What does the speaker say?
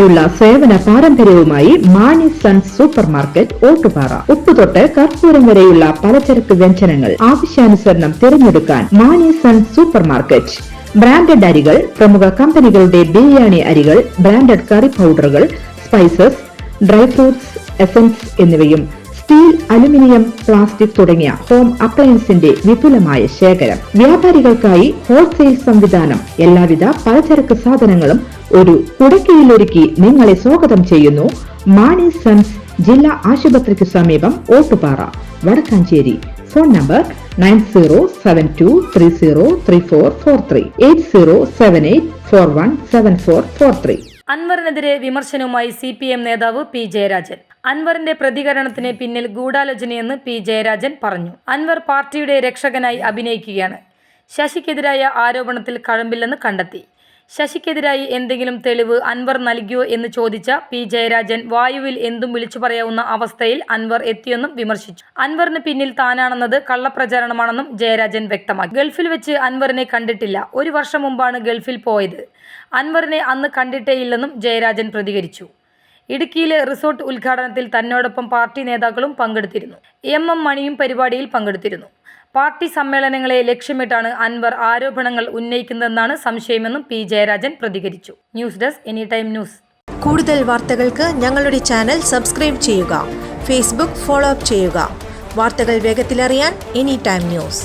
വർഷങ്ങളായുള്ള സേവന പാരമ്പര്യവുമായി Mani sons super market Ottupara. ഉപ്പുതൊട്ട് കർപ്പൂരം വരെയുള്ള പലചരക്ക് വ്യഞ്ജനങ്ങൾ ആവശ്യാനുസരണം തിരഞ്ഞെടുക്കാൻ Mani sons super market. Branded അരികൾ, പ്രമുഖ കമ്പനികളുടെ ബിരിയാണി അരികൾ, ബ്രാൻഡഡ് കറി പൗഡറുകൾ, സ്പൈസസ്, ഡ്രൈ ഫ്രൂട്ട്സ്, എസൻസ് എന്നിവയും സ്റ്റീൽ, അലുമിനിയം, പ്ലാസ്റ്റിക് തുടങ്ങിയ ഹോം അപ്ലയൻസിന്റെ വിപുലമായ ശേഖരം. വ്യാപാരികൾക്കായി ഹോൾസെയിൽ സംവിധാനം. എല്ലാവിധ പലചരക്ക് സാധനങ്ങളും ഒരു കുടക്കീഴിലൊരുക്കി നിങ്ങളെ സ്വാഗതം ചെയ്യുന്നു മാണി സൺസ്, ജില്ലാ ആശുപത്രിക്ക് സമീപം, ഓട്ടുപാറ, വടക്കാഞ്ചേരി. Phone number 9072303443 8078417443. അൻവറിനെതിരെ വിമർശനവുമായി CPM നേതാവ് P. ജയരാജൻ. അൻവറിന്റെ പ്രതികരണത്തിന് പിന്നിൽ ഗൂഢാലോചനയെന്ന് P. ജയരാജൻ പറഞ്ഞു. അൻവർ പാർട്ടിയുടെ രക്ഷകനായി അഭിനയിക്കുകയാണ്. ശശിക്കെതിരായ ആരോപണത്തിൽ കഴമ്പില്ലെന്ന് കണ്ടെത്തി. ശശിക്കെതിരായി എന്തെങ്കിലും തെളിവ് അൻവർ നൽകിയോ എന്ന് ചോദിച്ച P. ജയരാജൻ വായുവിൽ എന്തും വിളിച്ചു പറയാവുന്ന അവസ്ഥയിൽ അൻവർ എത്തിയെന്നും വിമർശിച്ചു. അൻവറിന് പിന്നിൽ താനാണെന്നത് കള്ളപ്രചാരണമാണെന്നും ജയരാജൻ വ്യക്തമാക്കി. ഗൾഫിൽ വെച്ച് അൻവറിനെ കണ്ടിട്ടില്ല. 1 വർഷം മുമ്പാണ് ഗൾഫിൽ പോയത്. അൻവറിനെ അന്ന് കണ്ടിട്ടേയില്ലെന്നും ജയരാജൻ പ്രതികരിച്ചു. ഇടുക്കിയിലെ റിസോർട്ട് ഉദ്ഘാടനത്തിൽ തന്നോടൊപ്പം പാർട്ടി നേതാക്കളും പങ്കെടുത്തിരുന്നു. MM മണിയും പരിപാടിയിൽ പങ്കെടുത്തിരുന്നു. പാർട്ടി സമ്മേളനങ്ങളെ ലക്ഷ്യമിട്ടാണ് അൻവർ ആരോപണങ്ങൾ ഉന്നയിക്കുന്നതെന്നാണ് സംശയമെന്നും P. ജയരാജൻ പ്രതികരിച്ചു. News desk any time news. കൂടുതൽ വാർത്തകൾക്ക് ഞങ്ങളുടെ ചാനൽ സബ്സ്ക്രൈബ് ചെയ്യുക. ഫേസ്ബുക്ക് ഫോളോ അപ്പ് ചെയ്യുക. വാർത്തകൾ വേഗത്തിലറിയാൻ എനി ടൈം ന്യൂസ്.